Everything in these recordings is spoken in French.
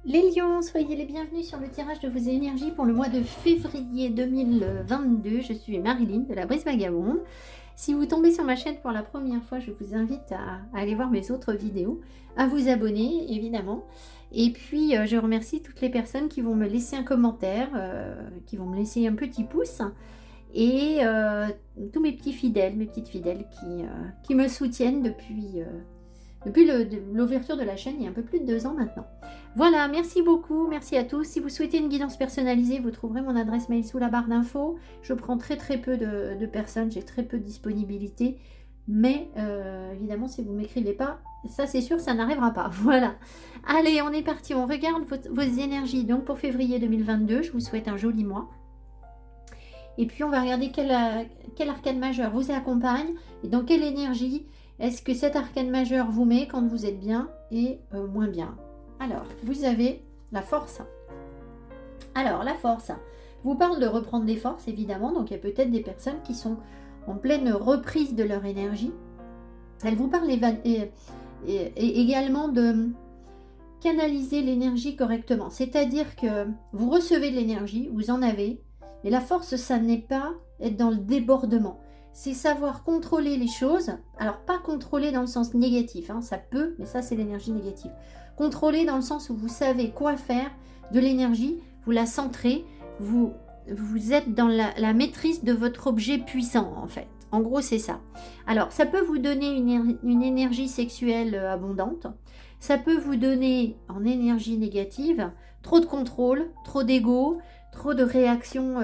Les lions, soyez les bienvenus sur le tirage de vos énergies pour le mois de février 2022. Je suis Marilyn de la Brise Vagabonde. Si vous tombez sur ma chaîne pour la première fois, je vous invite à aller voir mes autres vidéos, à vous abonner évidemment. Et puis, je remercie toutes les personnes qui vont me laisser un commentaire, qui vont me laisser un petit pouce. Et tous mes petits fidèles, mes petites fidèles qui me soutiennent depuis l'ouverture de la chaîne il y a un peu plus de 2 ans maintenant. Voilà, merci beaucoup, merci à tous. Si vous souhaitez une guidance personnalisée, vous trouverez mon adresse mail sous la barre d'infos. Je prends très peu de personnes, j'ai très peu de disponibilité. Mais évidemment, si vous ne m'écrivez pas, ça c'est sûr, ça n'arrivera pas. Voilà. Allez, on est parti, on regarde vos énergies. Donc pour février 2022, je vous souhaite un joli mois. Et puis on va regarder quel arcane majeur vous accompagne et dans quelle énergie est-ce que cet arcane majeur vous met quand vous êtes bien et moins bien. Alors, vous avez la force. Alors, la force vous parle de reprendre des forces, évidemment. Donc, il y a peut-être des personnes qui sont en pleine reprise de leur énergie. Elle vous parle également de canaliser l'énergie correctement. C'est-à-dire que vous recevez de l'énergie, vous en avez, mais la force, ça n'est pas être dans le débordement. C'est savoir contrôler les choses. Alors, pas contrôler dans le sens négatif, hein, ça peut, mais ça, c'est l'énergie négative. Contrôler dans le sens où vous savez quoi faire de l'énergie, vous la centrez, vous êtes dans la maîtrise de votre objet puissant, en fait. En gros, c'est ça. Alors, ça peut vous donner une énergie sexuelle abondante. Ça peut vous donner en énergie négative trop de contrôle, trop d'ego, trop de réactions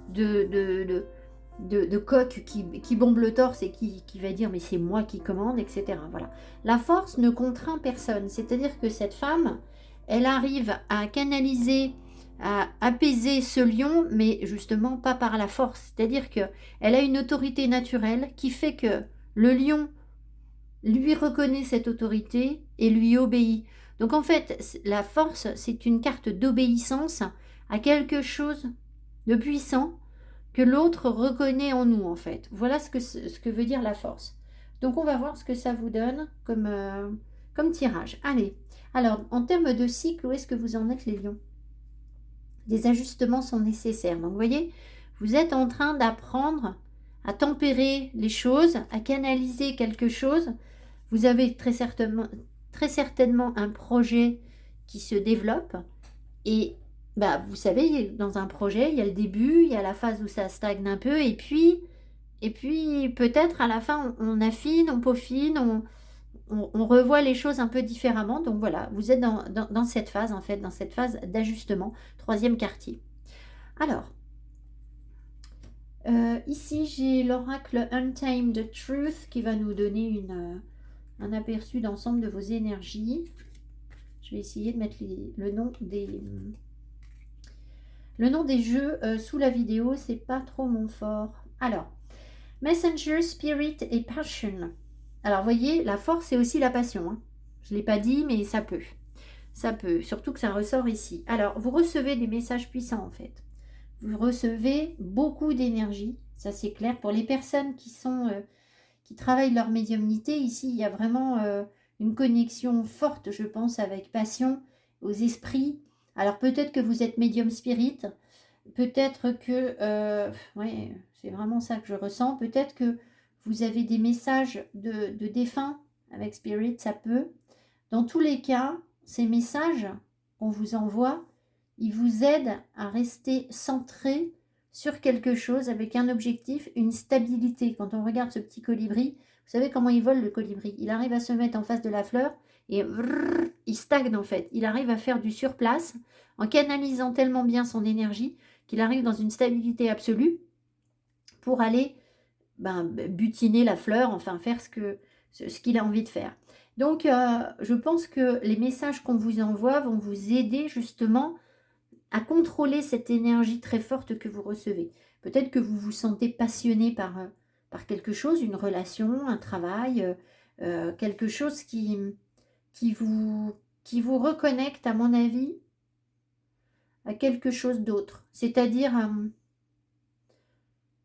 de coq qui bombe le torse et qui va dire mais c'est moi qui commande, etc. Voilà. La force ne contraint personne. C'est-à-dire que cette femme, elle arrive à canaliser, à apaiser ce lion, mais justement pas par la force. C'est-à-dire qu'elle a une autorité naturelle qui fait que le lion lui reconnaît cette autorité et lui obéit. Donc en fait, la force, c'est une carte d'obéissance à quelque chose de puissant que l'autre reconnaît en nous, en fait. Voilà ce que veut dire la force. Donc on va voir ce que ça vous donne comme tirage. Allez, alors en termes de cycle, où est-ce que vous en êtes les lions? Des ajustements sont nécessaires. Donc vous voyez, vous êtes en train d'apprendre à tempérer les choses, à canaliser quelque chose. Vous avez très certainement un projet qui se développe et bah, vous savez, dans un projet, il y a le début, il y a la phase où ça stagne un peu et puis peut-être à la fin, on affine, on peaufine, on revoit les choses un peu différemment. Donc voilà, vous êtes dans cette phase, en fait, dans cette phase d'ajustement, troisième quartier. Alors, ici, j'ai l'oracle Untamed Truth qui va nous donner un aperçu d'ensemble de vos énergies. Je vais essayer de mettre le nom des jeux sous la vidéo, c'est pas trop mon fort. Alors, Messenger, Spirit et Passion. Alors, voyez, la force, c'est aussi la passion. Hein. Je ne l'ai pas dit, mais ça peut. Ça peut, surtout que ça ressort ici. Alors, vous recevez des messages puissants, en fait. Vous recevez beaucoup d'énergie, ça c'est clair. Pour les personnes qui travaillent leur médiumnité, ici, il y a vraiment une connexion forte, je pense, avec passion, aux esprits. Alors, peut-être que vous êtes médium spirit, peut-être que, ouais, c'est vraiment ça que je ressens, peut-être que vous avez des messages de défunts avec spirit, ça peut. Dans tous les cas, ces messages qu'on vous envoie, ils vous aident à rester centré sur quelque chose avec un objectif, une stabilité. Quand on regarde ce petit colibri, vous savez comment il vole le colibri? Il arrive à se mettre en face de la fleur et il stagne en fait. Il arrive à faire du surplace en canalisant tellement bien son énergie qu'il arrive dans une stabilité absolue pour aller butiner la fleur, enfin faire ce qu'il a envie de faire. Donc, je pense que les messages qu'on vous envoie vont vous aider justement à contrôler cette énergie très forte que vous recevez. Peut-être que vous vous sentez passionné par quelque chose, une relation, un travail, quelque chose qui vous, qui vous reconnecte, à mon avis, à quelque chose d'autre. C'est-à-dire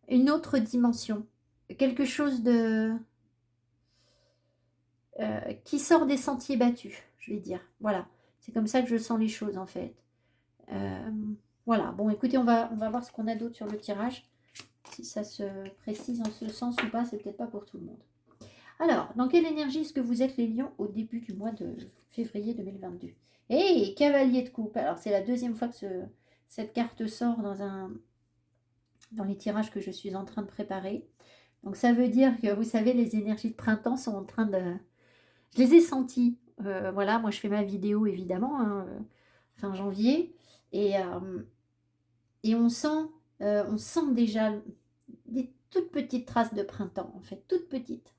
une autre dimension. Quelque chose qui sort des sentiers battus, je vais dire. Voilà. C'est comme ça que je sens les choses, en fait. Voilà. Bon, écoutez, on va voir ce qu'on a d'autre sur le tirage. Si ça se précise en ce sens ou pas, c'est peut-être pas pour tout le monde. Alors, dans quelle énergie est-ce que vous êtes les lions au début du mois de février 2022? Et cavalier de coupe. Alors, c'est la deuxième fois que cette carte sort dans les tirages que je suis en train de préparer. Donc, ça veut dire que, vous savez, les énergies de printemps sont en train de... Je les ai senties. Voilà, moi, je fais ma vidéo, évidemment, hein, fin janvier. Et on sent déjà des toutes petites traces de printemps, en fait, toutes petites.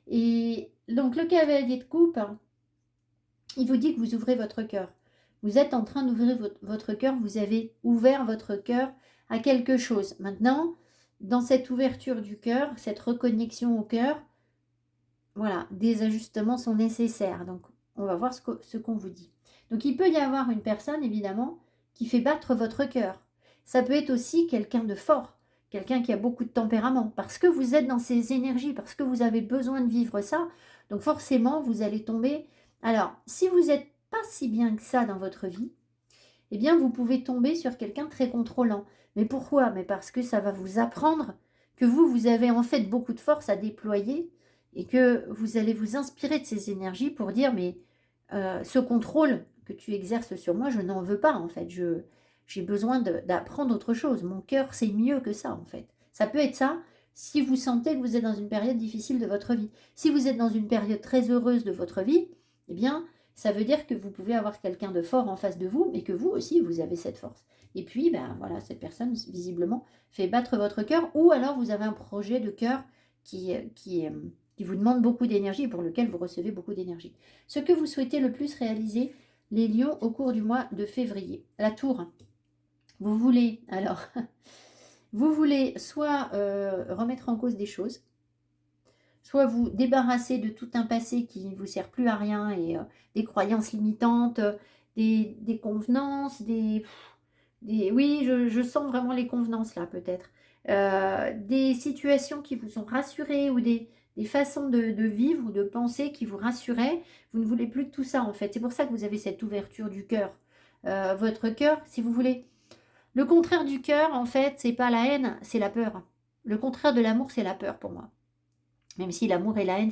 Et donc, le cavalier de coupe, il vous dit que vous ouvrez votre cœur. Vous êtes en train d'ouvrir votre cœur, vous avez ouvert votre cœur à quelque chose. Maintenant, dans cette ouverture du cœur, cette reconnexion au cœur, voilà, des ajustements sont nécessaires. Donc, on va voir ce qu'on vous dit. Donc, il peut y avoir une personne, évidemment, qui fait battre votre cœur. Ça peut être aussi quelqu'un de fort, quelqu'un qui a beaucoup de tempérament, parce que vous êtes dans ces énergies, parce que vous avez besoin de vivre ça. Donc, forcément, vous allez tomber. Alors, si vous n'êtes pas si bien que ça dans votre vie, eh bien, vous pouvez tomber sur quelqu'un de très contrôlant. Mais pourquoi? Mais parce que ça va vous apprendre que vous avez en fait beaucoup de force à déployer et que vous allez vous inspirer de ces énergies pour dire, mais ce contrôle que tu exerces sur moi, je n'en veux pas, en fait. J'ai besoin d'apprendre autre chose. Mon cœur, c'est mieux que ça, en fait. Ça peut être ça si vous sentez que vous êtes dans une période difficile de votre vie. Si vous êtes dans une période très heureuse de votre vie, eh bien, ça veut dire que vous pouvez avoir quelqu'un de fort en face de vous, mais que vous aussi, vous avez cette force. Et puis, ben voilà, cette personne, visiblement, fait battre votre cœur, ou alors vous avez un projet de cœur qui vous demande beaucoup d'énergie et pour lequel vous recevez beaucoup d'énergie. Ce que vous souhaitez le plus réaliser, les lions, au cours du mois de février. La tour, vous voulez, alors, vous voulez soit remettre en cause des choses, soit vous débarrasser de tout un passé qui ne vous sert plus à rien et des croyances limitantes, des convenances, oui, je sens vraiment les convenances là peut-être. Des situations qui vous ont rassuré ou des façons de vivre ou de penser qui vous rassuraient. Vous ne voulez plus de tout ça en fait. C'est pour ça que vous avez cette ouverture du cœur. Votre cœur, si vous voulez. Le contraire du cœur, en fait, c'est pas la haine, c'est la peur. Le contraire de l'amour, c'est la peur pour moi. Même si l'amour et la haine,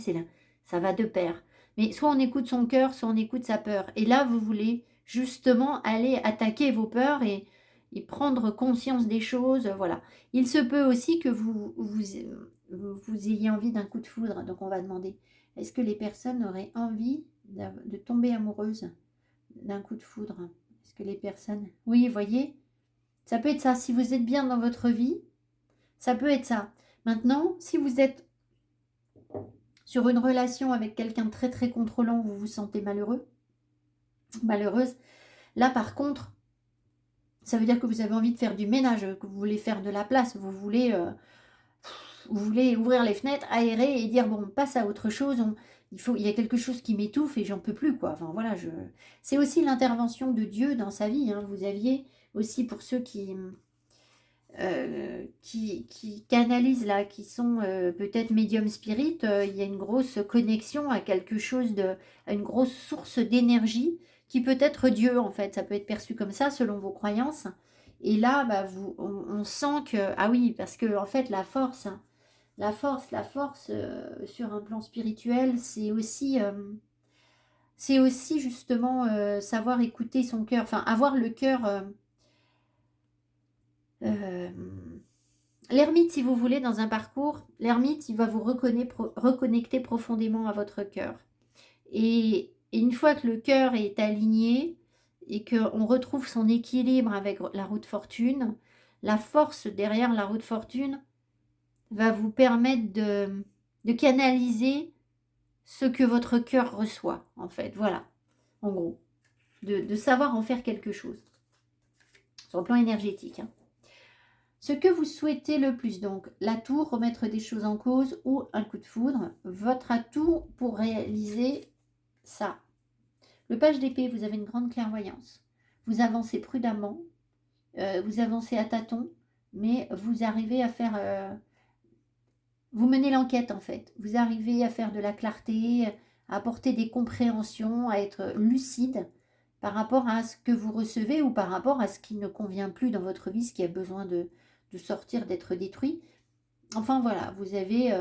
ça va de pair. Mais soit on écoute son cœur, soit on écoute sa peur. Et là, vous voulez justement aller attaquer vos peurs et prendre conscience des choses. Voilà. Il se peut aussi que vous ayez envie d'un coup de foudre. Donc on va demander, est-ce que les personnes auraient envie de tomber amoureuses d'un coup de foudre? Est-ce que les personnes... Oui, voyez, ça peut être ça. Si vous êtes bien dans votre vie, ça peut être ça. Maintenant, si vous êtes sur une relation avec quelqu'un de très très contrôlant, vous vous sentez malheureux, malheureuse, là par contre, ça veut dire que vous avez envie de faire du ménage, que vous voulez faire de la place, vous voulez ouvrir les fenêtres, aérer et dire bon, on passe à autre chose, il y a quelque chose qui m'étouffe et j'en peux plus quoi. Enfin voilà, c'est aussi l'intervention de Dieu dans sa vie. Hein. Vous aviez aussi pour ceux qui canalisent là, qui sont peut-être médium spirit, il y a une grosse connexion à quelque chose à une grosse source d'énergie qui peut être Dieu en fait, ça peut être perçu comme ça selon vos croyances. Et là, bah, on sent que, ah oui, parce que en fait la force sur un plan spirituel, c'est aussi justement savoir écouter son cœur, enfin avoir le cœur. L'ermite, si vous voulez, dans un parcours, l'ermite, il va vous reconnecter profondément à votre cœur. Et une fois que le cœur est aligné et qu'on retrouve son équilibre avec la roue de fortune, la force derrière la roue de fortune va vous permettre de canaliser ce que votre cœur reçoit, en fait. Voilà, en gros. De savoir en faire quelque chose. Sur le plan énergétique, hein. Ce que vous souhaitez le plus, donc la tour, remettre des choses en cause ou un coup de foudre, votre atout pour réaliser ça. Le page d'épée, vous avez une grande clairvoyance. Vous avancez prudemment, vous avancez à tâtons, mais vous arrivez à faire... vous menez l'enquête en fait. Vous arrivez à faire de la clarté, à apporter des compréhensions, à être lucide, par rapport à ce que vous recevez ou par rapport à ce qui ne convient plus dans votre vie, ce qui a besoin de sortir, d'être détruit. Enfin voilà, vous avez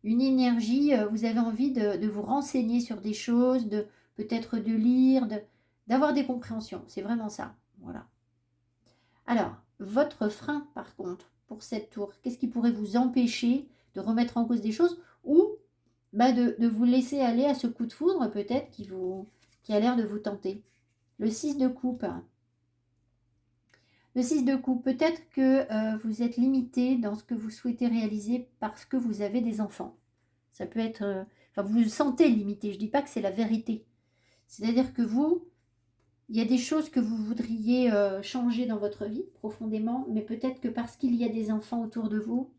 une énergie, vous avez envie de vous renseigner sur des choses, peut-être de lire, d'avoir des compréhensions. C'est vraiment ça. Voilà. Alors, votre frein, par contre, pour cette tour, qu'est-ce qui pourrait vous empêcher de remettre en cause des choses ou de vous laisser aller à ce coup de foudre peut-être qui a l'air de vous tenter? Le 6 de coupe. Le 6 de coupe, peut-être que vous êtes limité dans ce que vous souhaitez réaliser parce que vous avez des enfants. Ça peut être... enfin, vous vous sentez limité. Je ne dis pas que c'est la vérité. C'est-à-dire que vous, il y a des choses que vous voudriez changer dans votre vie profondément, mais peut-être que parce qu'il y a des enfants autour de vous,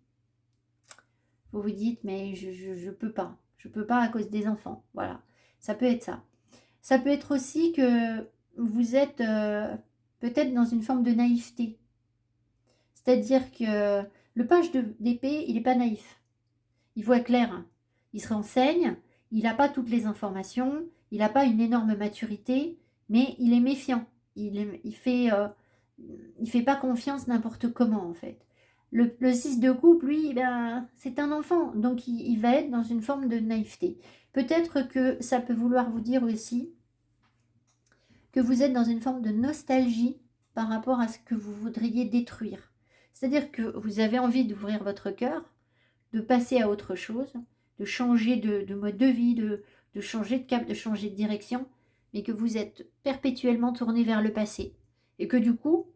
vous vous dites, mais je peux pas. Je peux pas à cause des enfants. Voilà. Ça peut être ça. Ça peut être aussi que vous êtes peut-être dans une forme de naïveté. C'est-à-dire que le page d'épée, il n'est pas naïf. Il voit clair. Il se renseigne. Il n'a pas toutes les informations. Il n'a pas une énorme maturité, mais il est méfiant. Il fait pas confiance n'importe comment, en fait. Le 6 de coupe, lui, ben, c'est un enfant, donc il va être dans une forme de naïveté. Peut-être que ça peut vouloir vous dire aussi que vous êtes dans une forme de nostalgie par rapport à ce que vous voudriez détruire. C'est-à-dire que vous avez envie d'ouvrir votre cœur, de passer à autre chose, de changer de mode de vie, de changer de cap, de changer de direction, mais que vous êtes perpétuellement tourné vers le passé. Et que du coup,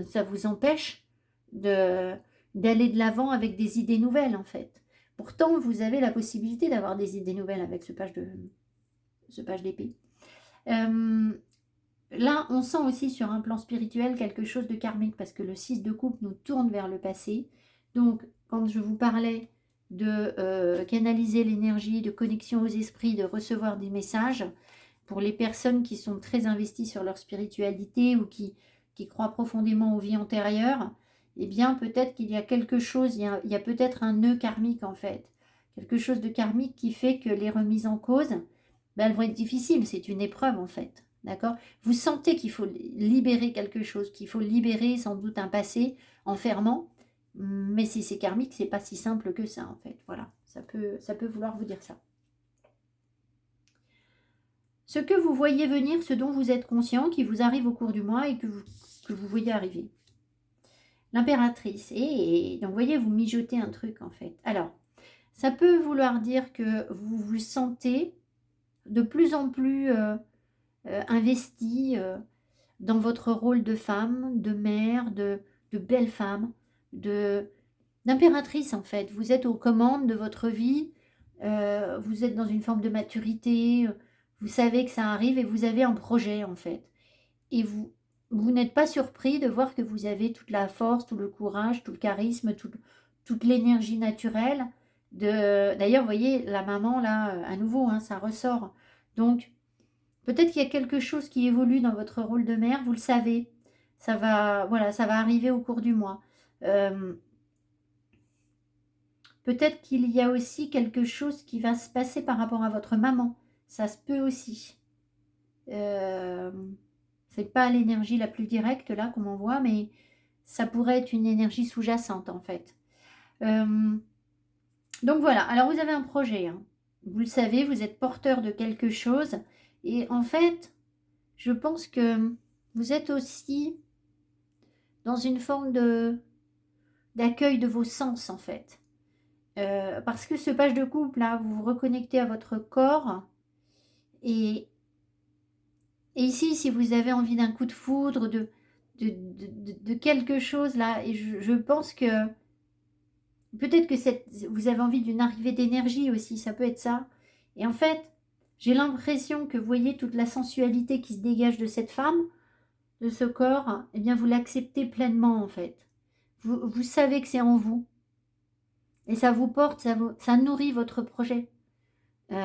ça vous empêche d'aller de l'avant avec des idées nouvelles, en fait. Pourtant, vous avez la possibilité d'avoir des idées nouvelles avec ce page d'épée. Là, on sent aussi sur un plan spirituel quelque chose de karmique parce que le 6 de coupe nous tourne vers le passé. Donc, quand je vous parlais de canaliser l'énergie, de connexion aux esprits, de recevoir des messages, pour les personnes qui sont très investies sur leur spiritualité ou qui croient profondément aux vies antérieures, eh bien, peut-être qu'il y a quelque chose, il y a peut-être un nœud karmique en fait. Quelque chose de karmique qui fait que les remises en cause, elles vont être difficiles, c'est une épreuve en fait. D'accord? Vous sentez qu'il faut libérer quelque chose, qu'il faut libérer sans doute un passé enfermant, mais si c'est karmique, c'est pas si simple que ça en fait. Voilà, ça peut vouloir vous dire ça. Ce que vous voyez venir, ce dont vous êtes conscient, qui vous arrive au cours du mois et que vous voyez arriver. L'impératrice. Et donc, vous voyez, vous mijotez un truc, en fait. Alors, ça peut vouloir dire que vous vous sentez de plus en plus investi dans votre rôle de femme, de mère, de belle femme, d'impératrice, en fait. Vous êtes aux commandes de votre vie, vous êtes dans une forme de maturité, vous savez que ça arrive et vous avez un projet, en fait. Et vous n'êtes pas surpris de voir que vous avez toute la force, tout le courage, tout le charisme, toute l'énergie naturelle. D'ailleurs, vous voyez, la maman, là, à nouveau, hein, ça ressort. Donc, peut-être qu'il y a quelque chose qui évolue dans votre rôle de mère, vous le savez. Ça va arriver au cours du mois. Peut-être qu'il y a aussi quelque chose qui va se passer par rapport à votre maman. Ça se peut aussi. C'est pas l'énergie la plus directe là comme on voit, mais ça pourrait être une énergie sous-jacente en fait. Donc voilà, alors vous avez un projet, hein. Vous le savez, vous êtes porteur de quelque chose et en fait, je pense que vous êtes aussi dans une forme d'accueil de vos sens en fait. Parce que ce page de coupe là, vous vous reconnectez à votre corps et ici, si vous avez envie d'un coup de foudre, de quelque chose là, et je pense que peut-être que vous avez envie d'une arrivée d'énergie aussi, ça peut être ça. Et en fait, j'ai l'impression que vous voyez toute la sensualité qui se dégage de cette femme, de ce corps, eh bien vous l'acceptez pleinement en fait. Vous savez que c'est en vous. Et ça vous porte, ça nourrit votre projet. Vous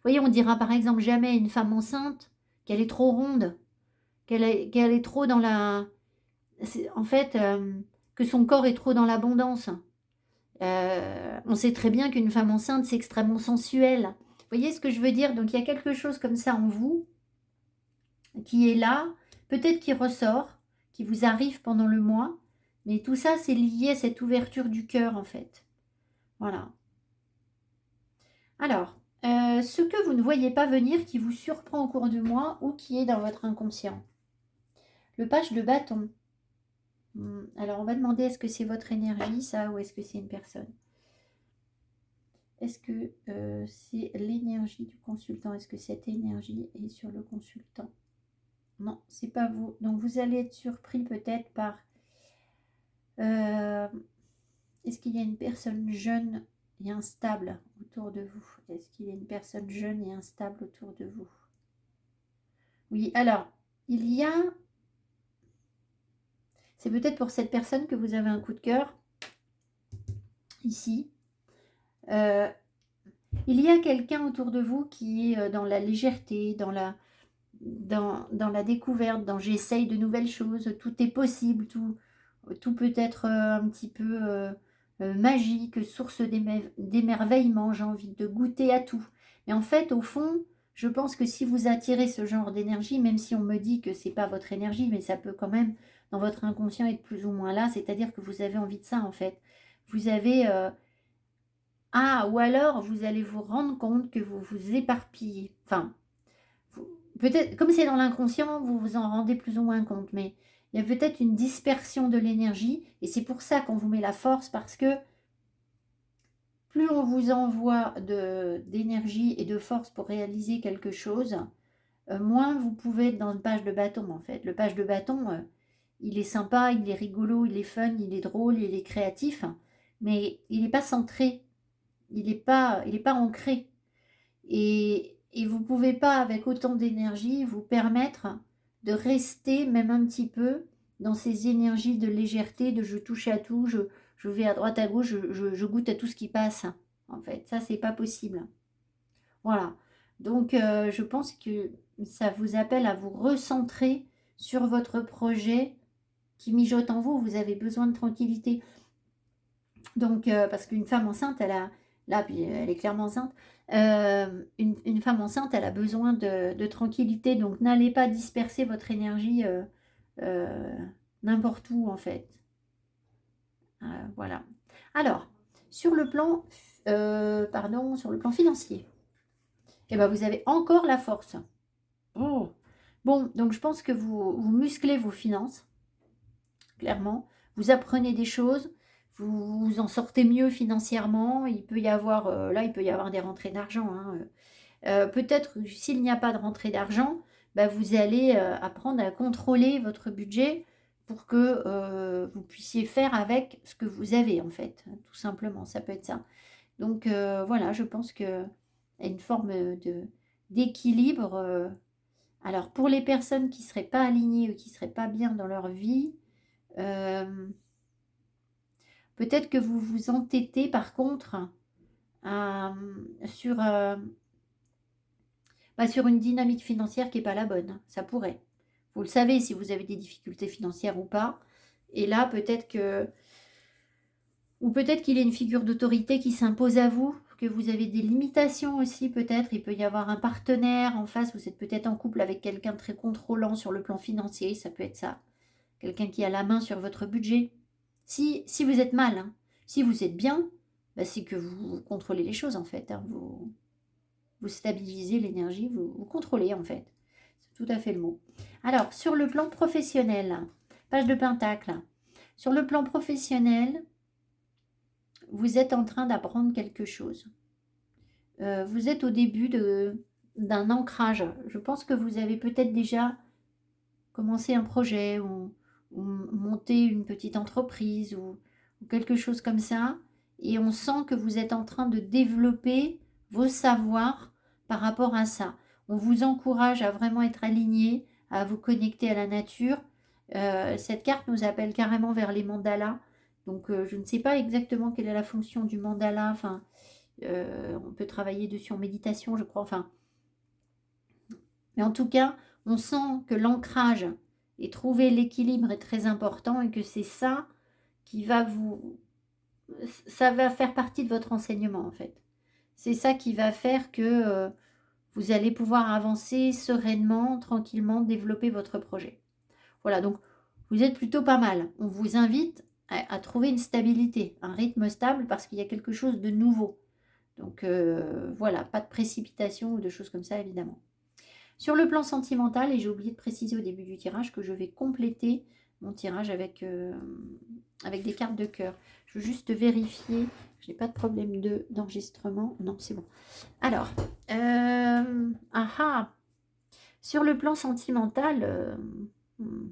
voyez, on dira par exemple jamais à une femme enceinte qu'elle est trop ronde, qu'elle est trop dans la... En fait, que son corps est trop dans l'abondance. On sait très bien qu'une femme enceinte, c'est extrêmement sensuel. Vous voyez ce que je veux dire? Donc, il y a quelque chose comme ça en vous qui est là, peut-être qui ressort, qui vous arrive pendant le mois, mais tout ça, c'est lié à cette ouverture du cœur, en fait. Voilà. Alors, ce que vous ne voyez pas venir, qui vous surprend au cours du mois ou qui est dans votre inconscient. Le page de bâton. Alors, on va demander, est-ce que c'est votre énergie, ça, ou est-ce que c'est une personne? Est-ce que c'est l'énergie du consultant? Est-ce que cette énergie est sur le consultant? Non, c'est pas vous. Donc, vous allez être surpris peut-être par... est-ce qu'il y a une personne jeune et instable autour de vous? Est-ce qu'il y a une personne jeune et instable autour de vous? Oui, alors, il y a... C'est peut-être pour cette personne que vous avez un coup de cœur, ici. Il y a quelqu'un autour de vous qui est dans la légèreté, dans la découverte, dans j'essaye de nouvelles choses, tout est possible, tout peut être un petit peu magique, source d'émerveillement, j'ai envie de goûter à tout. Mais en fait, au fond, je pense que si vous attirez ce genre d'énergie, même si on me dit que c'est pas votre énergie, mais ça peut quand même, dans votre inconscient, être plus ou moins là, c'est-à-dire que vous avez envie de ça, en fait. Vous avez... ah, ou alors vous allez vous rendre compte que vous vous éparpillez. Enfin, peut-être, comme c'est dans l'inconscient, vous vous en rendez plus ou moins compte, mais il y a peut-être une dispersion de l'énergie, et c'est pour ça qu'on vous met la force, parce que plus on vous envoie d'énergie et de force pour réaliser quelque chose, moins vous pouvez être dans le page de bâton, en fait. Le page de bâton, il est sympa, il est rigolo, il est fun, il est drôle, il est créatif, mais il n'est pas centré, il est pas ancré. Et vous ne pouvez pas, avec autant d'énergie, vous permettre de rester même un petit peu dans ces énergies de légèreté, de je touche à tout, je vais à droite, à gauche, je goûte à tout ce qui passe. En fait, ça, c'est pas possible. Voilà. Donc, je pense que ça vous appelle à vous recentrer sur votre projet qui mijote en vous. Vous avez besoin de tranquillité. Donc, parce qu'une femme enceinte, là, puis elle est clairement enceinte, une femme enceinte, elle a besoin de tranquillité. Donc, n'allez pas disperser votre énergie euh, n'importe où, en fait. Voilà. Alors, sur le plan, sur le plan financier, eh ben, vous avez encore la force. Oh. Bon, donc je pense que vous musclez vos finances, clairement. Vous apprenez des choses, vous en sortez mieux financièrement. Il peut y avoir, là, il peut y avoir des rentrées d'argent, hein. Peut-être s'il n'y a pas de rentrée d'argent, bah, vous allez apprendre à contrôler votre budget pour que vous puissiez faire avec ce que vous avez, en fait, tout simplement. Ça peut être ça. Donc voilà, je pense qu'il y a une forme d'équilibre. Alors pour les personnes qui ne seraient pas alignées ou qui ne seraient pas bien dans leur vie, euh, peut-être que vous vous entêtez par contre sur, sur une dynamique financière qui n'est pas la bonne. Ça pourrait. Vous le savez si vous avez des difficultés financières ou pas. Et là, peut-être que... Ou peut-être qu'il y a une figure d'autorité qui s'impose à vous, que vous avez des limitations aussi peut-être. Il peut y avoir un partenaire en face. Vous êtes peut-être en couple avec quelqu'un de très contrôlant sur le plan financier. Ça peut être ça. Quelqu'un qui a la main sur votre budget. Si vous êtes mal, hein. Si vous êtes bien, bah, c'est que vous contrôlez les choses en fait, hein. Vous stabilisez l'énergie, vous contrôlez en fait. C'est tout à fait le mot. Alors, sur le plan professionnel, page de Pentacle. Sur le plan professionnel, vous êtes en train d'apprendre quelque chose. Vous êtes au début d'un ancrage. Je pense que vous avez peut-être déjà commencé un projet ou monté une petite entreprise ou quelque chose comme ça. Et on sent que vous êtes en train de développer vos savoirs par rapport à ça. On vous encourage à vraiment être aligné, à vous connecter à la nature. Cette carte nous appelle carrément vers les mandalas. Donc, je ne sais pas exactement quelle est la fonction du mandala. Enfin, on peut travailler dessus en méditation, je crois. Enfin, mais en tout cas, on sent que l'ancrage et trouver l'équilibre est très important et que c'est ça qui va ça va faire partie de votre enseignement en fait. C'est ça qui va faire que vous allez pouvoir avancer sereinement, tranquillement, développer votre projet. Voilà, donc vous êtes plutôt pas mal. On vous invite à trouver une stabilité, un rythme stable parce qu'il y a quelque chose de nouveau. Donc voilà, pas de précipitation ou de choses comme ça, évidemment. Sur le plan sentimental, et j'ai oublié de préciser au début du tirage que je vais compléter mon tirage avec des cartes de cœur. Je veux juste vérifier. Je n'ai pas de problème d'enregistrement. Non, c'est bon. Alors, sur le plan sentimental, hmm,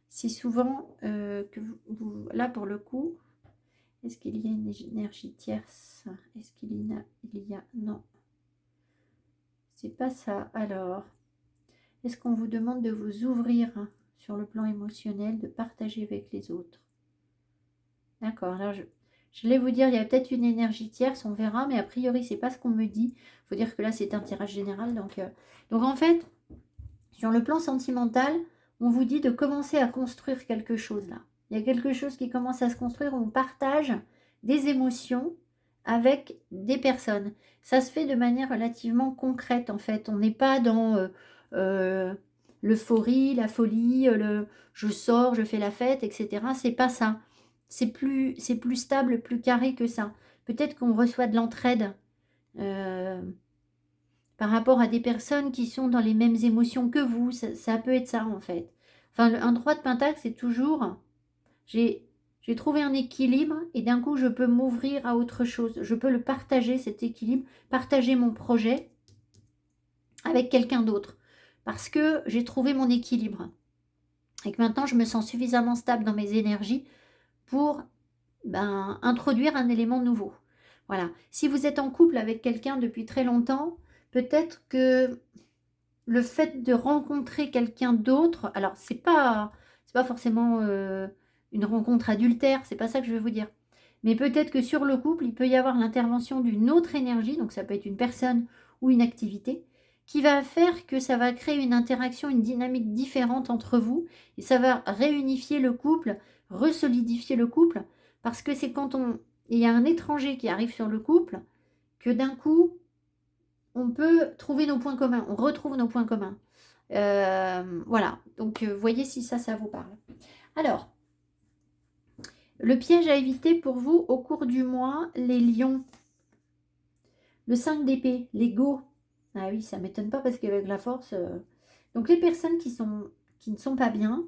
c'est souvent que là, pour le coup, est-ce qu'il y a une énergie tierce? Est-ce qu'il y a... Non. C'est pas ça. Alors, est-ce qu'on vous demande de vous ouvrir sur le plan émotionnel, de partager avec les autres? D'accord. Alors, je vais vous dire, il y a peut-être une énergie tierce, on verra, mais a priori, c'est pas ce qu'on me dit. Il faut dire que là, c'est un tirage général. Donc en fait, sur le plan sentimental, on vous dit de commencer à construire quelque chose là. Il y a quelque chose qui commence à se construire, on partage des émotions avec des personnes. Ça se fait de manière relativement concrète en fait. On n'est pas dans l'euphorie, la folie, je sors, je fais la fête, etc. C'est pas ça. C'est plus stable, plus carré que ça. Peut-être qu'on reçoit de l'entraide par rapport à des personnes qui sont dans les mêmes émotions que vous. Ça peut être ça en fait. Enfin, un 3 de pentacle, c'est toujours... J'ai trouvé un équilibre et d'un coup, je peux m'ouvrir à autre chose. Je peux le partager, cet équilibre, partager mon projet avec quelqu'un d'autre. Parce que j'ai trouvé mon équilibre. Et que maintenant, je me sens suffisamment stable dans mes énergies pour introduire un élément nouveau. Voilà. Si vous êtes en couple avec quelqu'un depuis très longtemps, peut-être que le fait de rencontrer quelqu'un d'autre, alors c'est pas forcément une rencontre adultère, c'est pas ça que je veux vous dire. Mais peut-être que sur le couple, il peut y avoir l'intervention d'une autre énergie, donc ça peut être une personne ou une activité, qui va faire que ça va créer une interaction, une dynamique différente entre vous, et ça va réunifier le couple, resolidifier le couple, parce que c'est quand il y a un étranger qui arrive sur le couple, que d'un coup, on peut trouver nos points communs, on retrouve nos points communs. Voilà, donc voyez si ça vous parle. Alors, le piège à éviter pour vous au cours du mois, les lions. Le 5 d'épée, l'ego. Ah oui, ça ne m'étonne pas parce qu'avec la force... Donc les personnes qui ne sont pas bien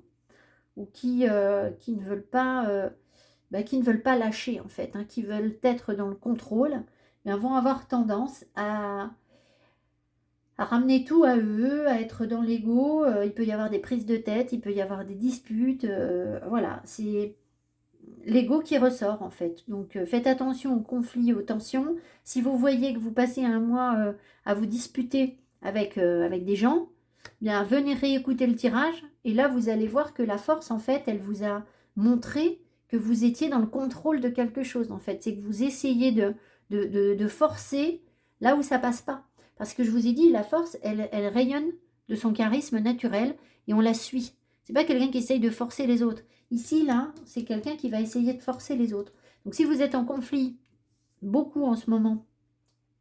ou qui ne veulent pas... qui ne veulent pas lâcher en fait, qui veulent être dans le contrôle, vont avoir tendance à ramener tout à eux, à être dans l'ego. Il peut y avoir des prises de tête, il peut y avoir des disputes. Voilà, c'est l'ego qui ressort en fait. Donc faites attention aux conflits, aux tensions. Si vous voyez que vous passez un mois à vous disputer avec des gens, venez réécouter le tirage. Et là, vous allez voir que la force, en fait, elle vous a montré que vous étiez dans le contrôle de quelque chose. En fait, c'est que vous essayez de forcer là où ça passe pas. Parce que je vous ai dit, la force, elle rayonne de son charisme naturel et on la suit. C'est pas quelqu'un qui essaye de forcer les autres. Ici, là, c'est quelqu'un qui va essayer de forcer les autres. Donc, si vous êtes en conflit beaucoup en ce moment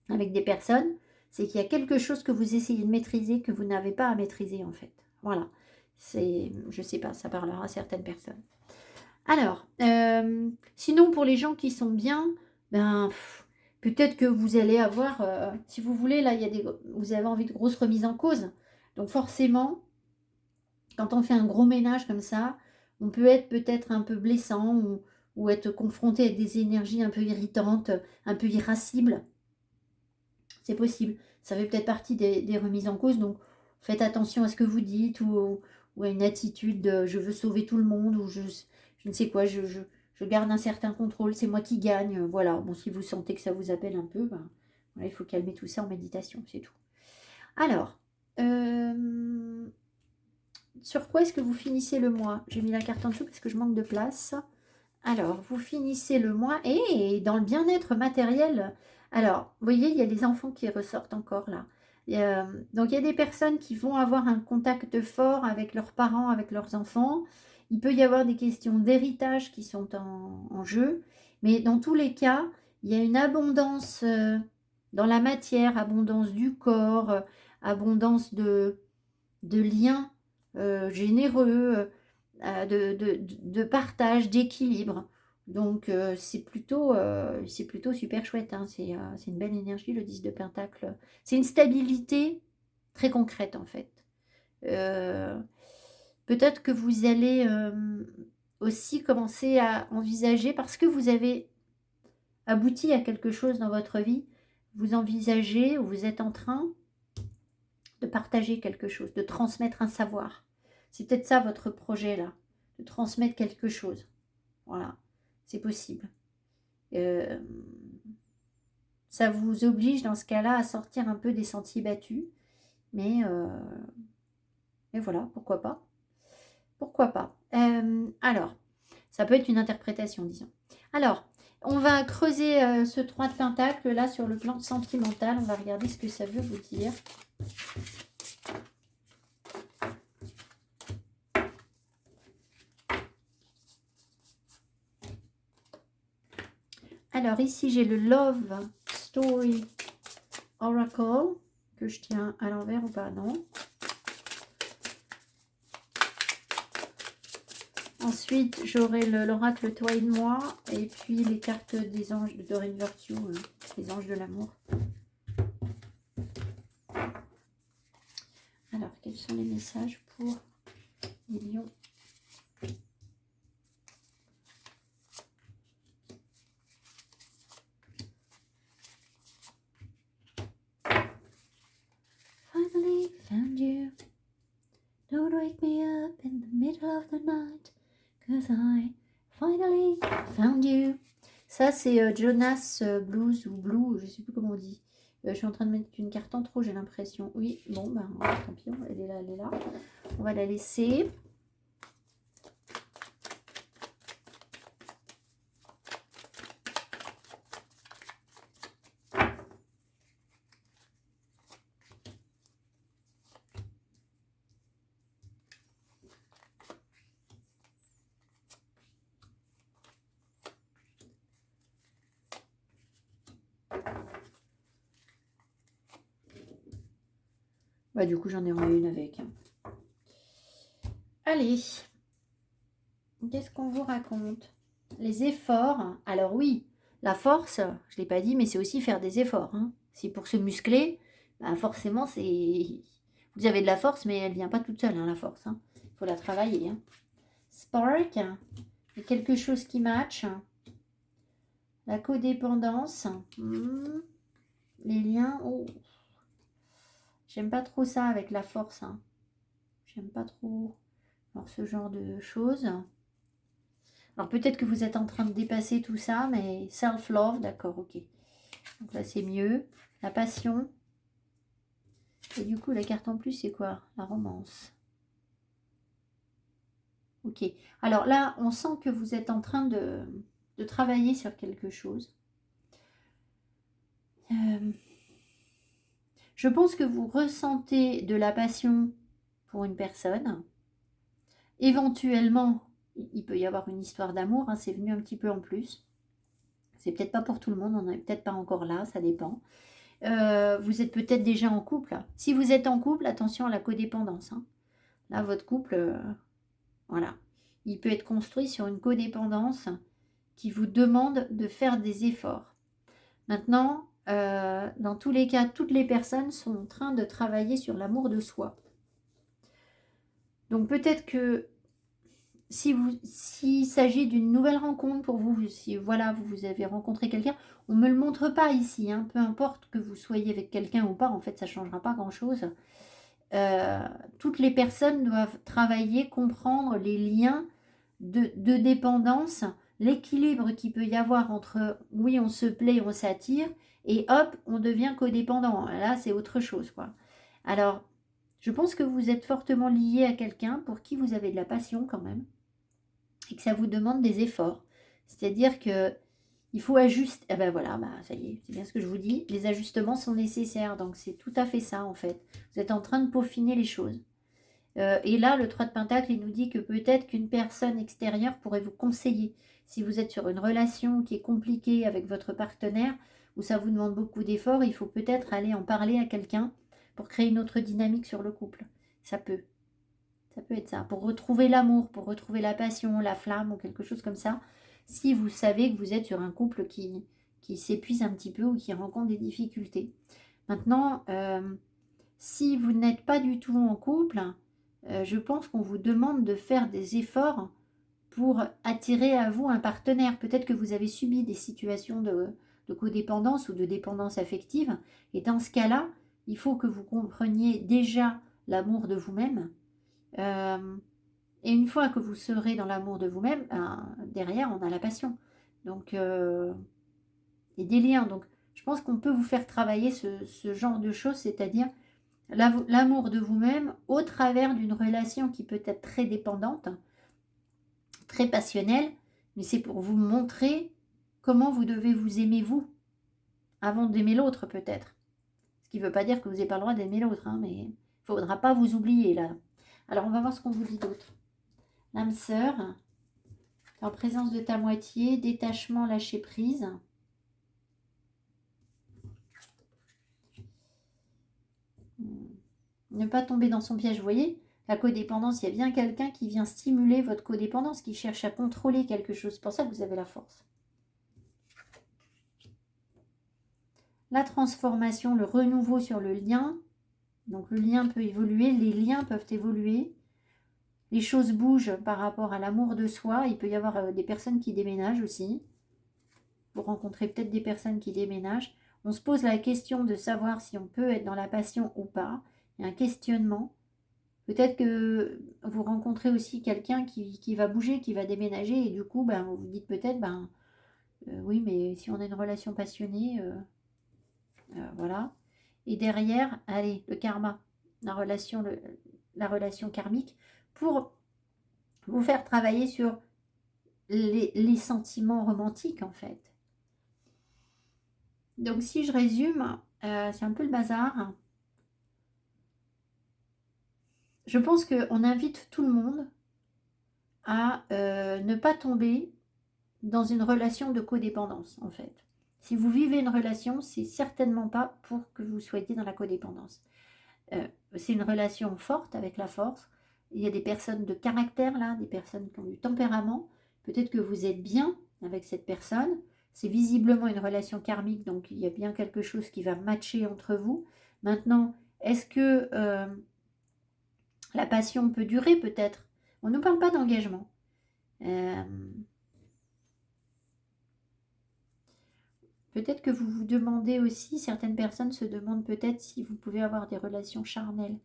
avec des personnes, c'est qu'il y a quelque chose que vous essayez de maîtriser que vous n'avez pas à maîtriser, en fait. Voilà. Je sais pas, ça parlera à certaines personnes. Alors, sinon, pour les gens qui sont bien, peut-être que vous allez avoir, si vous voulez, là, vous avez envie de grosses remises en cause. Donc forcément, quand on fait un gros ménage comme ça, on peut être peut-être un peu blessant ou être confronté à des énergies un peu irritantes, un peu irascibles. C'est possible. Ça fait peut-être partie des remises en cause. Donc faites attention à ce que vous dites ou à une attitude de je veux sauver tout le monde ou je ne sais quoi, je garde un certain contrôle, c'est moi qui gagne. Voilà. Bon, si vous sentez que ça vous appelle un peu, voilà, il faut calmer tout ça en méditation, c'est tout. Alors, sur quoi est-ce que vous finissez le mois? J'ai mis la carte en dessous parce que je manque de place. Alors, vous finissez le mois et dans le bien-être matériel. Alors, vous voyez, il y a les enfants qui ressortent encore là. Donc, il y a des personnes qui vont avoir un contact fort avec leurs parents, avec leurs enfants. Il peut y avoir des questions d'héritage qui sont en jeu. Mais dans tous les cas, il y a une abondance dans la matière, abondance du corps, abondance de liens généreux, de partage, d'équilibre. Donc c'est plutôt super chouette, hein. C'est une belle énergie, le 10 de Pentacle. C'est une stabilité très concrète en fait. Euh, Peut-être que vous allez aussi commencer à envisager, parce que vous avez abouti à quelque chose dans votre vie, vous envisagez ou vous êtes en train de partager quelque chose, de transmettre un savoir. C'est peut-être ça votre projet là, de transmettre quelque chose. Voilà, c'est possible. Euh, Ça vous oblige dans ce cas-là à sortir un peu des sentiers battus, mais, voilà, pourquoi pas. Pourquoi pas. Alors, ça peut être une interprétation, disons. Alors, on va creuser ce 3 de pentacle là sur le plan sentimental. On va regarder ce que ça veut vous dire. Alors ici, j'ai le Love Story Oracle, que je tiens à l'envers ou pas, non. Ensuite, j'aurai l'oracle Toi et moi, et puis les cartes des anges de Doreen Virtue, les anges de l'amour. Alors, quels sont les messages pour les lions? Finally found you. Don't wake me up in the middle of the night, 'cause I finally found you. Ça, c'est Jonas Blues ou Blue, je sais plus comment on dit. Je suis en train de mettre une carte en trop, j'ai l'impression. Oui, bon, ben, tant pis, elle est là, elle est là. On va la laisser. Bah, du coup, j'en ai remis une avec. Allez. Qu'est-ce qu'on vous raconte? Les efforts. Alors oui, la force, je ne l'ai pas dit, mais c'est aussi faire des efforts. Hein. Si pour se muscler, bah forcément, c'est... Vous avez de la force, mais elle ne vient pas toute seule, hein, la force. Hein. Il faut la travailler. Hein. Spark, il y a quelque chose qui match. La codépendance. Les liens. Oh. J'aime pas trop ça avec la force. Hein. J'aime pas trop alors, ce genre de choses. Alors peut-être que vous êtes en train de dépasser tout ça, mais self-love, d'accord, ok. Donc là c'est mieux. La passion. Et du coup la carte en plus c'est quoi? La romance. Ok. Alors là on sent que vous êtes en train de travailler sur quelque chose. Je pense que vous ressentez de la passion pour une personne. Éventuellement, il peut y avoir une histoire d'amour, hein, c'est venu un petit peu en plus. C'est peut-être pas pour tout le monde, on n'est peut-être pas encore là, ça dépend. Vous êtes peut-être déjà en couple. Si vous êtes en couple, attention à la codépendance. Hein. Là, votre couple, voilà, il peut être construit sur une codépendance qui vous demande de faire des efforts. Maintenant, dans tous les cas, toutes les personnes sont en train de travailler sur l'amour de soi. Donc peut-être que s'il s'agit d'une nouvelle rencontre pour vous, si voilà, vous avez rencontré quelqu'un, on ne me le montre pas ici, hein, peu importe que vous soyez avec quelqu'un ou pas, en fait ça ne changera pas grand-chose. Toutes les personnes doivent travailler, comprendre les liens de dépendance, l'équilibre qu'il peut y avoir entre oui on se plaît, on s'attire, et hop, on devient codépendant. Là c'est autre chose, quoi. Alors, je pense que vous êtes fortement lié à quelqu'un pour qui vous avez de la passion quand même, et que ça vous demande des efforts. C'est-à-dire que il faut ajuster. Ah ben voilà, bah ça y est, c'est bien ce que je vous dis. Les ajustements sont nécessaires, donc c'est tout à fait ça en fait. Vous êtes en train de peaufiner les choses. Et là, le 3 de Pentacle, il nous dit que peut-être qu'une personne extérieure pourrait vous conseiller. Si vous êtes sur une relation qui est compliquée avec votre partenaire, où ça vous demande beaucoup d'efforts, il faut peut-être aller en parler à quelqu'un pour créer une autre dynamique sur le couple. Ça peut. Ça peut être ça. Pour retrouver l'amour, pour retrouver la passion, la flamme ou quelque chose comme ça. Si vous savez que vous êtes sur un couple qui s'épuise un petit peu ou qui rencontre des difficultés. Maintenant, si vous n'êtes pas du tout en couple, je pense qu'on vous demande de faire des efforts pour attirer à vous un partenaire. Peut-être que vous avez subi des situations de codépendance ou de dépendance affective. Et dans ce cas-là, il faut que vous compreniez déjà l'amour de vous-même. Et une fois que vous serez dans l'amour de vous-même, derrière, on a la passion. Donc, et des liens. Donc, je pense qu'on peut vous faire travailler ce genre de choses, c'est-à-dire l'amour de vous-même au travers d'une relation qui peut être très dépendante, très passionnelle, mais c'est pour vous montrer comment vous devez vous aimer vous, avant d'aimer l'autre peut-être. Ce qui ne veut pas dire que vous n'avez pas le droit d'aimer l'autre, hein, mais il ne faudra pas vous oublier là. Alors on va voir ce qu'on vous dit d'autre. L'âme sœur, en présence de ta moitié, détachement, lâcher prise. Ne pas tomber dans son piège, vous voyez. La codépendance, il y a bien quelqu'un qui vient stimuler votre codépendance, qui cherche à contrôler quelque chose. C'est pour ça que vous avez la force. La transformation, le renouveau sur le lien. Donc le lien peut évoluer, les liens peuvent évoluer. Les choses bougent par rapport à l'amour de soi. Il peut y avoir des personnes qui déménagent aussi. Vous rencontrez peut-être des personnes qui déménagent. On se pose la question de savoir si on peut être dans la passion ou pas. Il y a un questionnement. Peut-être que vous rencontrez aussi quelqu'un qui va bouger, qui va déménager. Et du coup, vous vous dites peut-être, oui, mais si on a une relation passionnée, voilà. Et derrière, allez, le karma, la relation karmique, pour vous faire travailler sur les sentiments romantiques, en fait. Donc, si je résume, c'est un peu le bazar. Je pense qu'on invite tout le monde à ne pas tomber dans une relation de codépendance, en fait. Si vous vivez une relation, c'est certainement pas pour que vous soyez dans la codépendance. C'est une relation forte avec la force. Il y a des personnes de caractère là, des personnes qui ont du tempérament. Peut-être que vous êtes bien avec cette personne. C'est visiblement une relation karmique, donc il y a bien quelque chose qui va matcher entre vous. Maintenant, est-ce que la passion peut durer peut-être? On ne parle pas d'engagement. Peut-être que vous vous demandez aussi, certaines personnes se demandent peut-être si vous pouvez avoir des relations charnelles.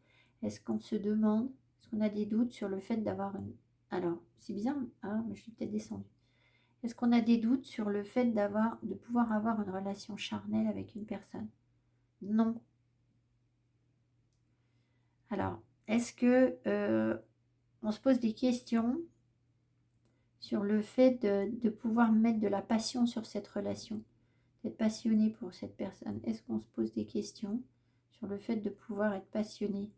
Est-ce qu'on se demande, est-ce qu'on a des doutes sur le fait d'avoir une... Alors, c'est bizarre, ah, mais je suis peut-être descendue. Est-ce qu'on a des doutes sur le fait de pouvoir avoir une relation charnelle avec une personne? Non. Alors, est-ce que on se pose des questions sur le fait de pouvoir mettre de la passion sur cette relation? D'être passionné pour cette personne. Est-ce qu'on se pose des questions sur le fait de pouvoir être passionné?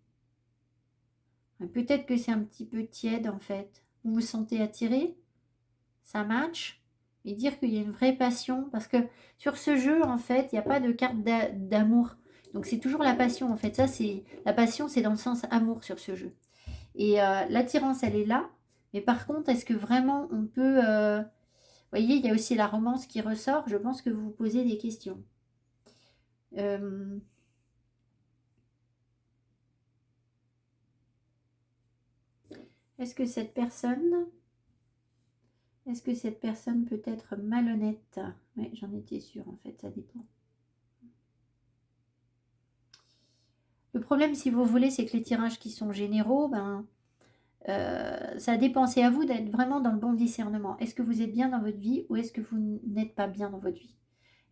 Peut-être que c'est un petit peu tiède en fait. Vous vous sentez attiré? Ça match? Et dire qu'il y a une vraie passion. Parce que sur ce jeu, en fait, il n'y a pas de carte d'amour. Donc c'est toujours la passion en fait. Ça, c'est la passion, c'est dans le sens amour sur ce jeu. Et l'attirance, elle est là. Mais par contre, est-ce que vraiment on peut... Vous voyez, il y a aussi la romance qui ressort. Je pense que vous vous posez des questions. Est-ce que cette personne peut être malhonnête? Oui, j'en étais sûre en fait, ça dépend. Le problème, si vous voulez, c'est que les tirages qui sont généraux, ça dépend. C'est à vous d'être vraiment dans le bon discernement. Est-ce que vous êtes bien dans votre vie ou est-ce que vous n'êtes pas bien dans votre vie?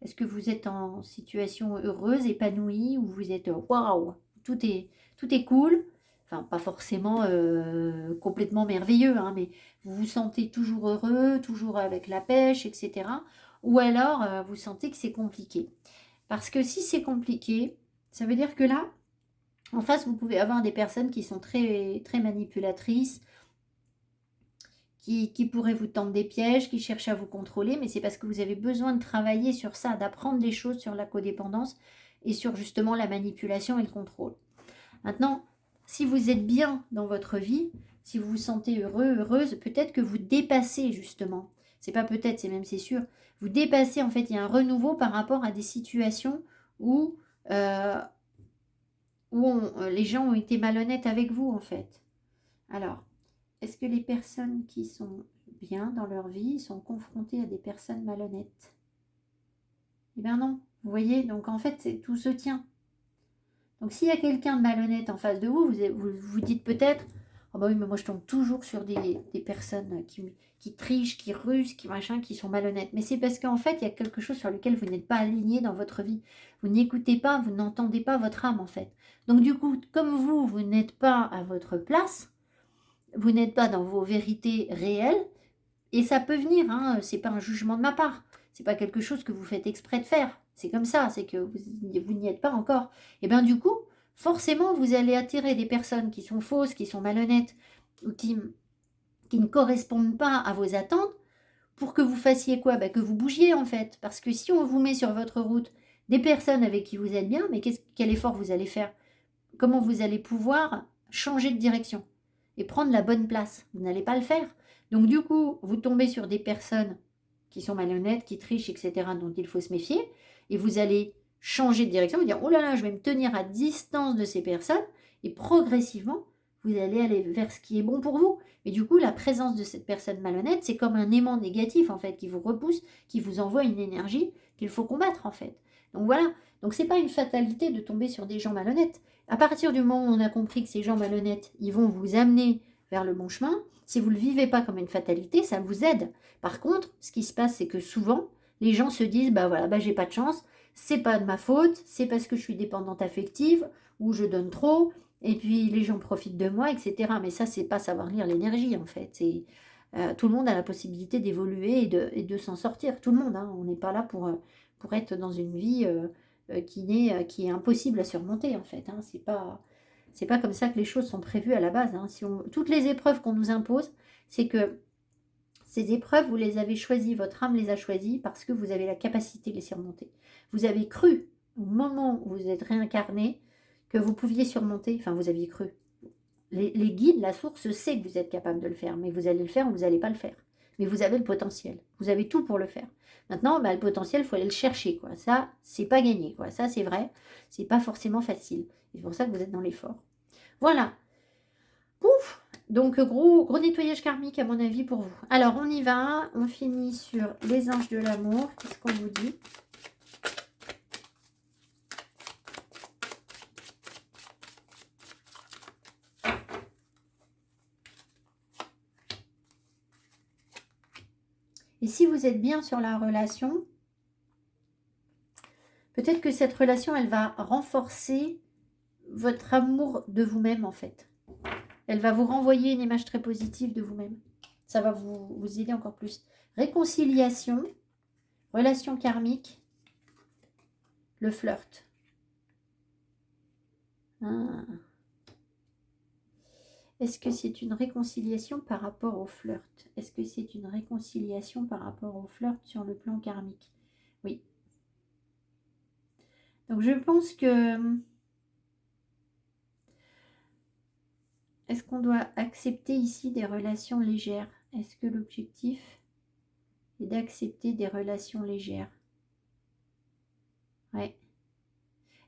Est-ce que vous êtes en situation heureuse, épanouie, ou vous êtes waouh, tout est cool? Enfin, pas forcément complètement merveilleux, hein, mais vous vous sentez toujours heureux, toujours avec la pêche, etc. Ou alors, vous sentez que c'est compliqué. Parce que si c'est compliqué, ça veut dire que là, en face, vous pouvez avoir des personnes qui sont très, très manipulatrices, qui pourraient vous tendre des pièges, qui cherchent à vous contrôler, mais c'est parce que vous avez besoin de travailler sur ça, d'apprendre des choses sur la codépendance et sur justement la manipulation et le contrôle. Maintenant, si vous êtes bien dans votre vie, si vous vous sentez heureux, heureuse, peut-être que vous dépassez justement. C'est pas peut-être, c'est même c'est sûr. Vous dépassez, en fait, il y a un renouveau par rapport à des situations où, euh, les gens ont été malhonnêtes avec vous, en fait. Alors, est-ce que les personnes qui sont bien dans leur vie sont confrontées à des personnes malhonnêtes? Eh bien non. Vous voyez, donc en fait, tout se tient. Donc s'il y a quelqu'un de malhonnête en face de vous, vous dites peut-être, oh bah oui, mais moi je tombe toujours sur des personnes qui trichent, qui rusent, qui machin, qui sont malhonnêtes. Mais c'est parce qu'en fait, il y a quelque chose sur lequel vous n'êtes pas aligné dans votre vie. Vous n'écoutez pas, vous n'entendez pas votre âme en fait. Donc du coup, comme vous n'êtes pas à votre place, vous n'êtes pas dans vos vérités réelles, et ça peut venir, hein, c'est pas un jugement de ma part. C'est pas quelque chose que vous faites exprès de faire. C'est comme ça, c'est que vous n'y êtes pas encore. Et bien du coup, forcément, vous allez attirer des personnes qui sont fausses, qui sont malhonnêtes, ou qui ne correspondent pas à vos attentes, pour que vous fassiez quoi? Que vous bougiez en fait. Parce que si on vous met sur votre route des personnes avec qui vous êtes bien, mais quel effort vous allez faire? Comment vous allez pouvoir changer de direction et prendre la bonne place? Vous n'allez pas le faire. Donc du coup, vous tombez sur des personnes qui sont malhonnêtes, qui trichent, etc., dont il faut se méfier, et vous allez changer de direction, vous dire, oh là là, je vais me tenir à distance de ces personnes, et progressivement, vous allez aller vers ce qui est bon pour vous. Mais du coup, la présence de cette personne malhonnête, c'est comme un aimant négatif, en fait, qui vous repousse, qui vous envoie une énergie qu'il faut combattre, en fait. Donc voilà, donc c'est pas une fatalité de tomber sur des gens malhonnêtes. À partir du moment où on a compris que ces gens malhonnêtes, ils vont vous amener vers le bon chemin, si vous ne le vivez pas comme une fatalité, ça vous aide. Par contre, ce qui se passe, c'est que souvent, les gens se disent, bah voilà, bah j'ai pas de chance, c'est pas de ma faute, c'est parce que je suis dépendante affective, ou je donne trop, et puis les gens profitent de moi, etc. Mais ça, c'est pas savoir lire l'énergie, en fait. Tout le monde a la possibilité d'évoluer et de s'en sortir. Tout le monde, hein. On n'est pas là pour être dans une vie qui est impossible à surmonter, en fait. Hein. C'est pas comme ça que les choses sont prévues à la base. Hein. Toutes les épreuves qu'on nous impose, c'est que ces épreuves, vous les avez choisies, votre âme les a choisies parce que vous avez la capacité de les surmonter. Vous avez cru, au moment où vous êtes réincarné, que vous pouviez surmonter, enfin vous aviez cru. Les guides, la source sait que vous êtes capable de le faire, mais vous allez le faire ou vous n'allez pas le faire. Mais vous avez le potentiel, vous avez tout pour le faire. Maintenant, le potentiel, il faut aller le chercher. Quoi. Ça, c'est pas gagné. Quoi. Ça, c'est vrai, c'est pas forcément facile. C'est pour ça que vous êtes dans l'effort. Voilà. Ouf. Donc, gros nettoyage karmique, à mon avis, pour vous. Alors, on y va. On finit sur les anges de l'amour. Qu'est-ce qu'on vous dit? Et si vous êtes bien sur la relation, peut-être que cette relation, elle va renforcer votre amour de vous-même, en fait. Elle va vous renvoyer une image très positive de vous-même. Ça va vous aider encore plus. Réconciliation, relation karmique, le flirt. Ah. Est-ce que c'est une réconciliation par rapport au flirt? Est-ce que c'est une réconciliation par rapport au flirt sur le plan karmique? Oui. Donc je pense que... Est-ce qu'on doit accepter ici des relations légères? Est-ce que l'objectif est d'accepter des relations légères? Ouais.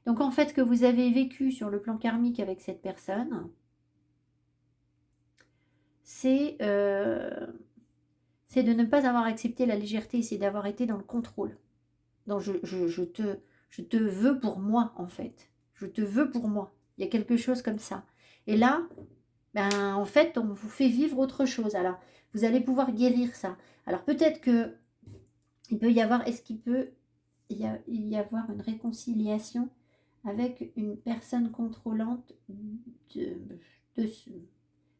Donc en fait, ce que vous avez vécu sur le plan karmique avec cette personne, c'est de ne pas avoir accepté la légèreté, c'est d'avoir été dans le contrôle. Donc je te veux pour moi, en fait. Je te veux pour moi. Il y a quelque chose comme ça. Et là, en fait, on vous fait vivre autre chose. Alors, vous allez pouvoir guérir ça. Alors, peut-être que il peut y avoir, est-ce qu'il peut y avoir une réconciliation avec une personne contrôlante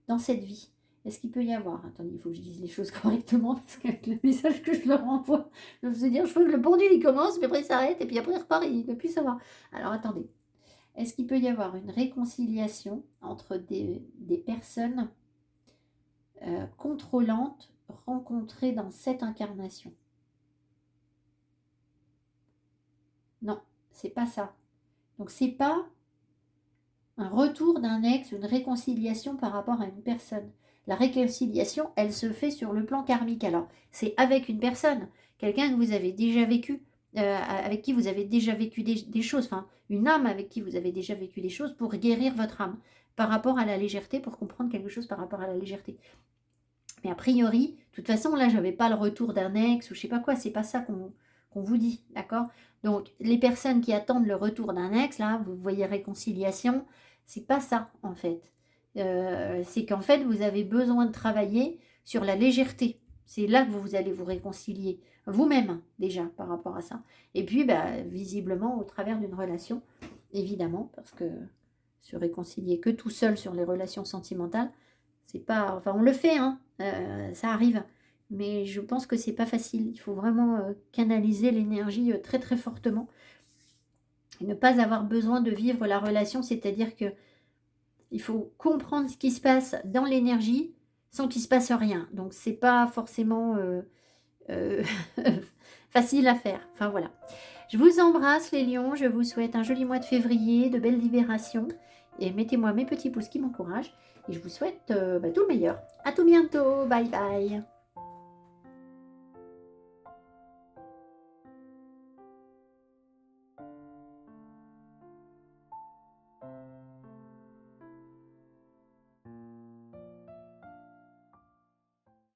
dans cette vie? Est-ce qu'il peut y avoir? Attendez, il faut que je dise les choses correctement parce qu'avec le message que je leur envoie, je veux dire, je veux que le pendule il commence, puis après il s'arrête, et puis après il repart, il ne peut plus savoir. Alors attendez, est-ce qu'il peut y avoir une réconciliation entre des personnes contrôlante rencontrée dans cette incarnation. Non, c'est pas ça. Donc c'est pas un retour d'un ex, une réconciliation par rapport à une personne. La réconciliation, elle se fait sur le plan karmique. Alors, c'est avec une personne, quelqu'un que vous avez déjà vécu, avec qui vous avez déjà vécu des choses, enfin, une âme avec qui vous avez déjà vécu des choses pour guérir votre âme par rapport à la légèreté, pour comprendre quelque chose par rapport à la légèreté. Mais a priori, de toute façon, là, j'avais pas le retour d'un ex ou je sais pas quoi, c'est pas ça qu'on vous dit, d'accord? Donc, les personnes qui attendent le retour d'un ex, là, vous voyez réconciliation, c'est pas ça, en fait. C'est qu'en fait, vous avez besoin de travailler sur la légèreté. C'est là que vous allez vous réconcilier, vous-même, déjà, par rapport à ça. Et puis, bah, visiblement, au travers d'une relation, évidemment, parce que se réconcilier que tout seul sur les relations sentimentales, c'est pas, enfin on le fait, hein, ça arrive, mais je pense que c'est pas facile. Il faut vraiment canaliser l'énergie très très fortement et ne pas avoir besoin de vivre la relation, c'est-à-dire que il faut comprendre ce qui se passe dans l'énergie sans qu'il se passe rien. Donc c'est pas forcément euh, facile à faire. Enfin voilà. Je vous embrasse les lions, je vous souhaite un joli mois de février, de belles libérations. Et mettez-moi mes petits pouces qui m'encouragent. Et je vous souhaite tout le meilleur. À tout bientôt. Bye bye.